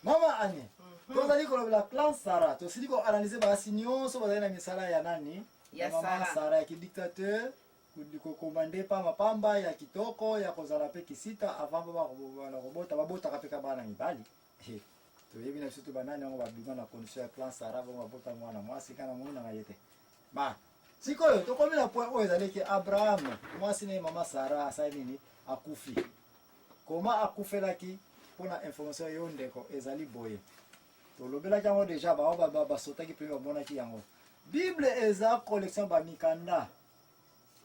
Mama Anye. Tozali ko la clan Sarah. To sili ko analyser ba sinyo so bazali na misala ya nani? Ya Mama Sarah ya dictateur. Kuliko komande pa mapamba ya kitoko ya kozala pe kisita avant ba robota babota kapeka bana mibali. To yebi na sutu banani ngo babima na condition ya clan Sarah ba babota mwana mwasi kana mwana ngayete. Ba sikoyo to komi na point oyo ezali ke Abraham mwasi ne mama Sarah asa nini akufi. Koma akufelaki pona information yo ndeko ezali boye. To lobela jango deja ba sotaki pe ba monaki yango. Bible eza collection ba mikanda.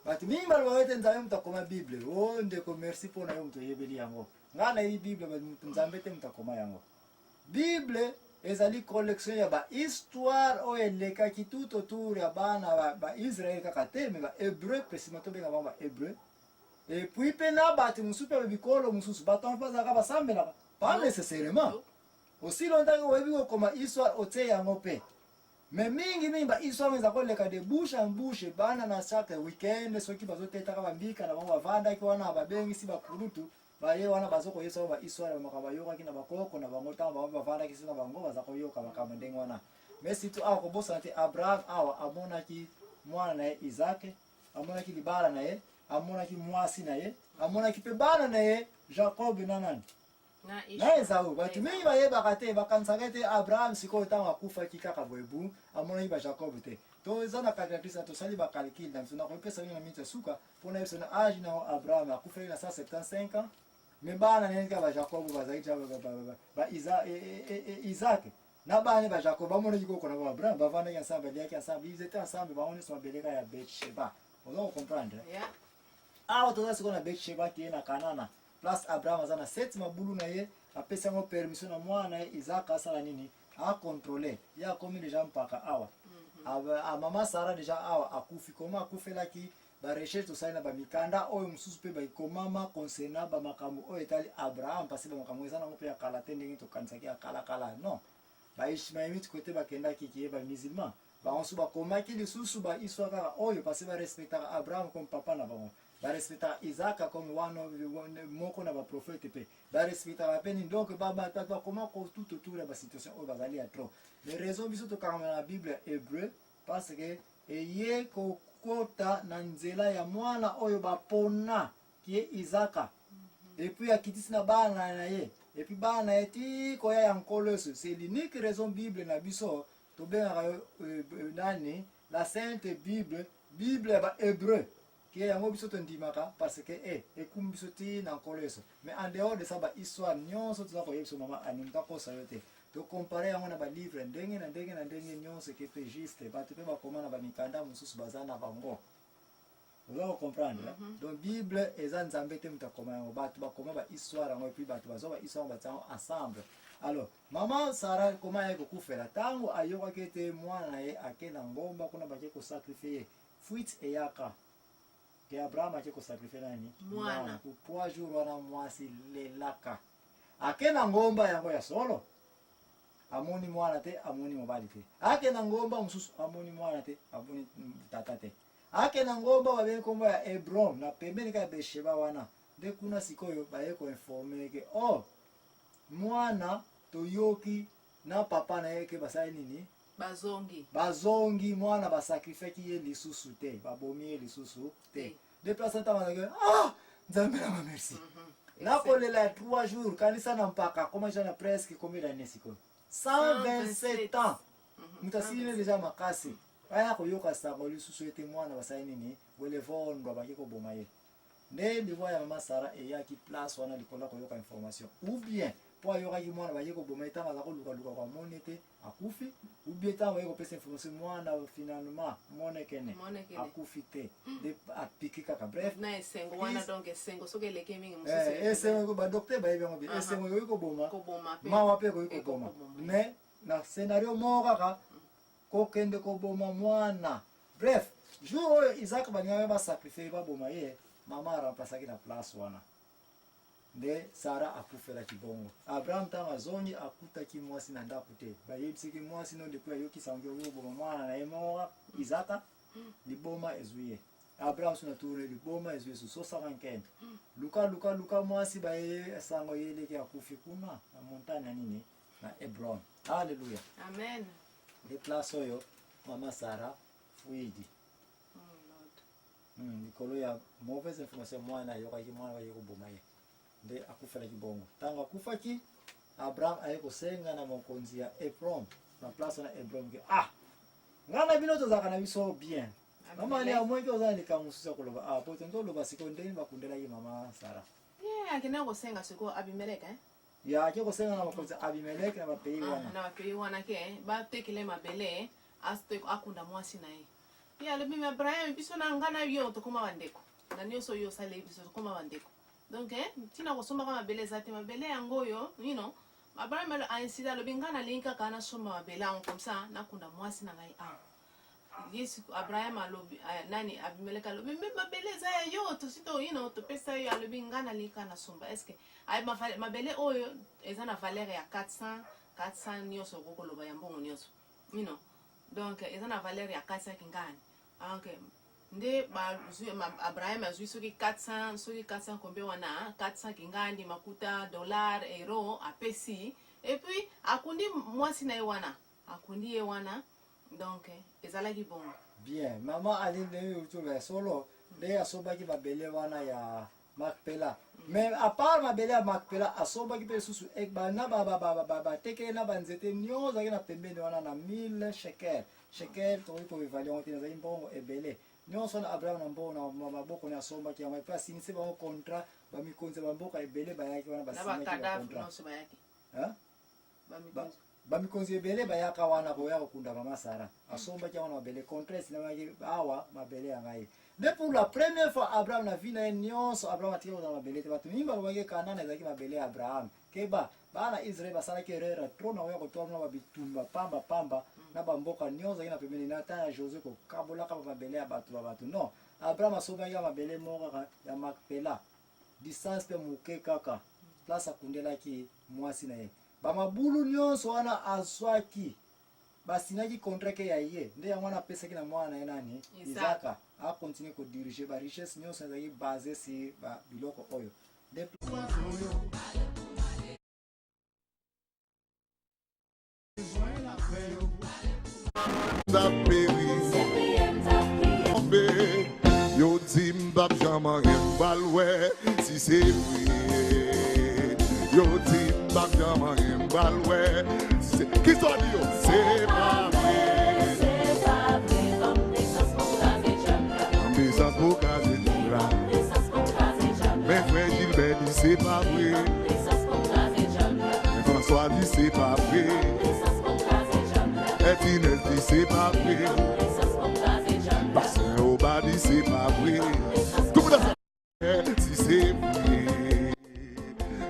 Bati mingi balwete nzambe mutakoma Bible. Oh ndeko merci pona yo mto yebeli yango. Ngana hii Bible nzambe te mutakoma yango. Bible ezali collection ya ba histoire o eleka ki tout autour ya bana ba Israël kaka te mais ba hébreu précisément to benga ba hébreu. Et puis pena bati musupe bikolo mususu baton pas aka basambela pas nécessairement. Aussi longtemps que webi ko histoire ote yango pe. Mais mingi ba histoire nza ko leka de bouche en bouche bana na chaque weekend soki bazoteta ka bambika na bango bavanda ki wana babengi si bakurutu baye wana bazoko yeso ba histoire makaba yoka kina bakoko na bango tamba bavanda ki sina bango bazako yoka makama ndengo wana. Mais surtout ako bosante Abraham awa amona ki mwana na Isaac amona ki libala na ye amona ki mwasi na ye amona ki pe bana na ye Jacob na nani na Esau batu mingi bayebaka te bakanisaka te Abraham sikoyo ntango akufaki kaka boyebu amonaki ba Jacob te to eza na calculatrice tosali bacalcule na biso nakoyepesa bino na miniti ya suka mpona yebiso na age na Abraham akufaki na 175 ans me bana neni kaka ba Jacob bazalaki tia ba Isaac na bana ba Jacob bamonaki koko na ba Abraham bavandaki ensemble baliaki ensemble ils étaient ensemble bango nyonso babeleka ya Bethsheba ozo comprendre awa toza sikoyo na Bethsheba ki ye na Kanana place Abraham aza na 7 mabulu na ye apesi yango permission na mwana na ye Isaac asala nini akontrole ye akomi deja mpaka awa mama Sara deja awa akufi koma akufelaki barecherche tosali na bamikanda oyo mosusu mpe baikomama concernant bamakambo oyo etali Abraham pasi bamakambo eza nango mpe ya kala te ndenge tokanisaki ya kalakala non baishmaelite kote bakendaki kiye bamusulman bango so bakomaki lisusu bahistoire kaka oyo pasi barespectaka Abraham comme papa na bango barespectaka Isaac comme wana moko na baprofete pe barespectaka pe nini donc bakoma tout autour ya basituation oyo bazali ya trop les raisons biso tokangama na Bible hébreu parce que eye kokota na nzela ya mwana oyo bapona kie Isaac et puis akitisi na bana na ye et puis bana na ye ti koya ya nkolo c'est l'unique raison Bible na biso tobengaka nani la sainte Bible ya ba hébreu qui est yango biso tondimaka parce que ekumi biso ti na nkolo yeso mais en dehors de ça ba histoire nyonso toza koyebiso mama animta kosa yo te tokompare yango na balivre ndenge na ndenge nyonso ke pe juste bato mpe bakoma na bamikanda mosusu baza na bango oza kocomprendre donc Bible eza nzambe te moto akoma yango bato bakoma bahistoire yango epuis bato bazwa bahistoire yango batia yango ensemble alors mama Sara koma ye kokufela ntango ayokaki ete mwana na ye ake na ngomba kuna bake kosakrifie ye fuite eyaka ke Abraham ake kosakrifie nani mwana ku 3 jours wana mwasi lelaka ake na ngomba yango ya solo amoni mwana te amoni mobali te ake na ngomba mosusu amoni mwana te amoni tata te ake na ngomba babengi kombo ya Hebron na pembeni ka Bethsheba wana nde kuna sikoyo baye koinforme ke mwana toyoki na papa na ye ke basali nini bazongi mwana basakrifeki ye lisusu te babomi ye lisusu te de place ntamazake nzambe na merci nakolela ya 3 jours kanisa na mpaka komanja na presque combien d'années sikoyo 127 ans mutu asilile deja makasi baya koyoka sango lisusu ete mwana basali nini welevondwa bake koboma ye nde liwa ya mama Sara eyaki place wana likolo koyoka information ou bien po ayokaki mwana baye koboma ye ntango aza kolukaluka kwa moni ete akufi ou bien ntango baye kopesa information mwana finalement monekene akufi te nde apiki kaka bref esengo badokter bayebi yango bien esengo yoki koboma mawa mpe koki koboma mais na scénario moko kaka kokende koboma mwana bref jour oyo Isaac balingaki basakrifie baboma ye mama aramplasaki na place wana nde Sara akufelaki bongo Abraham ntango azongi akutaki mwasi na ndako te bayebisaki mwasi no depuis ayokisa yango oboma mwana na ye moko Isaac liboma ezwi ye Abraham suna tourne liboma ezwi ye su 150 luka mwasi baye sango yeleki akufi kuna na montagne nini na Hebron. Haleluya. Amen. Le place oyo mama Sara fuidi. Nikolo ya mauvaise information mwana yoka ki mwana yeko bomaye. Nde akufa la kibongo. Tango akufa ki Abraham ayeko senga na mokonzi ya Hebron. Na place na Hebron ke ngana bino tozaka na biso bien. Mama ni amweke ozali kamususa koloba poto ndo loba sikondeni bakundela yi mama Sara. Akina ko senga siko Abimelek ya akiko senga na mokonzi Abimelek na bapei wana. Na bapei wana ke ba tekele mabele aste akunda mwasi na ye. Ya le bima Abraham biso na ngana yo to koma bandeko. Na nyoso yo sale biso to koma bandeko. Donc tina ko soma kama mabele zate mabele yango yo, you know. Abraham a insida le bingana linka kana soma mabele on comme ça na kunda mwasi na ngai Yesu Abraham alobi nani Abimelek alobi mabele za yo to sito you know to pesa yo alobi ngana linka na sumba est-ce que ay mabele oyo ezana valeur ya 400 nyoso kokoloba ya mbongo nyoso you know donc ezana valeur ya 400 kingani okay nde ba Abraham azui soki 400 combien wana 400 kingani makuta dollar euro apesi et puis akundi mwasi na wana akundi ye wana donc ezalaki bon bien mama alinde utuba solo de asobaki babele wana ya Makpela mais à part babele ya Makpela asobaki pe susu ekbana ba teke na banzete nyoza kina pembeni wana na 1000 shekel to iko evaluation tina za mbongo ebele nyonso na Abraham na mbongo na maboko na asobaki ya pa sinise ba contrat ba mikonze ba mboka ebele bayaki wana basini contrat bamikonzi ebele bayaka wana boya kokunda mama Sara asomba kia wana mabele contraste na awa mabele ya ngai de pour la première fois Abraham na vie na nyonso Abraham atika wana mabele te batu nimba bage Kanana ezaki mabele ya Abraham keba bana Israel basala ki erreur trop na oya kotoa na babitumba pamba na bamboka nyonso ina pembeni na ta Joseph ko kabola ka mabele ya batu non Abraham asomba ya mabele moko ya Makpela distance pe muke kaka place akundela ki mwasi na ye bamabulu nyonso wana azwaki basinaki contrat ya ye nde yango wana pesaki na mwana na nani Isaka a continuer ko diriger ba richesse nyonso ezaki basé si ba biloko oyo de yo timbab jama balwe si c'est vrai yo timbab jama balwe qui soit dit c'est pas vrai ambisas pour caser là mais frère Gilbert dit c'est pas vrai mais François dit c'est pas vrai et Inès dit c'est pas vrai Pasteur Oba dit c'est pas vrai tout le monde si c'est vrai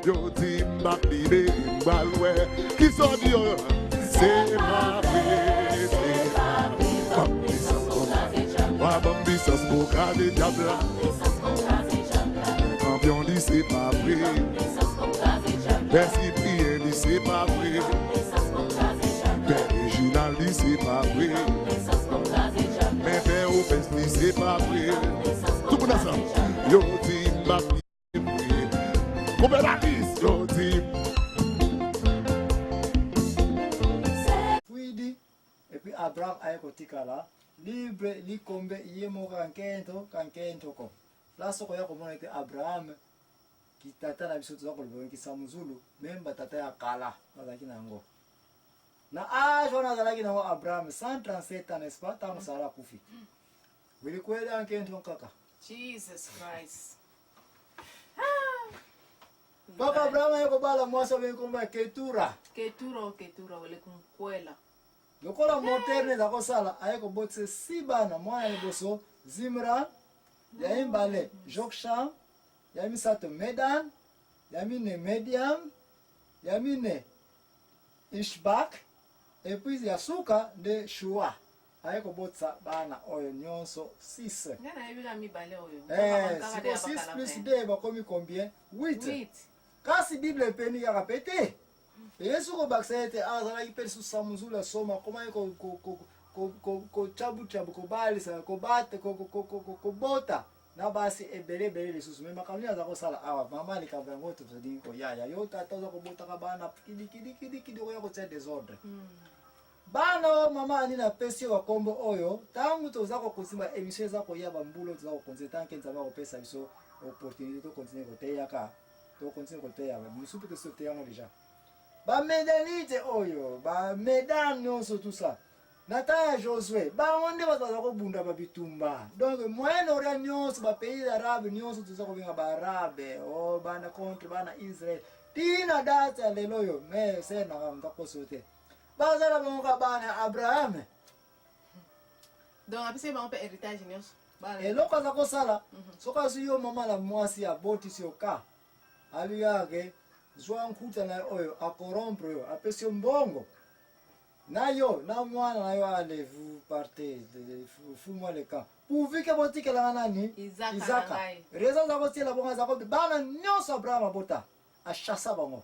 yo timbab libe balwe qui soit dit c'est pas vrai c'est pas vrai Bambisas pour caser diable Campion dit c'est pas vrai Merci Pierre dit c'est pas vrai Père Réginal dit c'est pas vrai Mais Père Opes dit c'est pas vrai Tout le monde ensemble Yo timbab libe Combien d'artistes yo timbab fuidi et puis Abraham ayekotika la libre likombe yemo kankento ko place ko ya komona ete Abraham kitata na biso toza kolobaki samuzulu même batata ya kala bazalaki nango na age wana azalaki nango Abraham 137 ans n'est-ce pas tango Sara kufi wilikweli ankento kaka Jesus Christ Papa Abraham ayekobala mwasi abekomba Ketura wale kumkwela lokola moderne za kosala ayekobotise si bana mwana liboso Zimran ya imbale Jokshan ya misato Medan ya mine Mediam ya mine Ishbak et puis ya suka de Shua ayekobotisa bana oyo nyonso 6 ngana yebika mibale oyo siko 6 plus 2 bakomi combien 8 kasi Bible epeni kaka pete Yesu ko bakisa ete azalaki pe su samuzula soma koma ko chabu ko balisa ko bata ko bota na basi ebele lisusu me makambo aza kosala awa mama likambo yango tozali koyaya yo tata oza kobotaka bana kidi oya kotia desordre bana mama ani na pesi yo bakombo oyo ntango toza kokonzima émission eza koya bambulo toza kokonzi tanke nzambe akopesa biso opportunité tokontinue koteyaka tokontinue koteya biso mpe tosi toteyango deja bamédanite oyo bamédane nyonso tout ça na temps ya Josué bango nde bato baza kobunda babitumba donc Moyen-Orient nyonso bapays arabe nyonso toza kobenga baarabe o bana contre bana Israel tina date ya lelo oyo me senaka mutakoso te bazala bango ka bana Abraham donc apesi bango mpe héritage nyonso eloko aza kosala soki azwi yo mama na mwasi abotisi yo ka aluyake zwa nkuta na oyo akorompre yo apesi yo mbongo na yo na mwana na yo ale vous partez fous-moi le camp pourvu ke botikelanga nani Isaka raison za kotiela bongo aza kobi bana nyonso Abraham abota achassa bango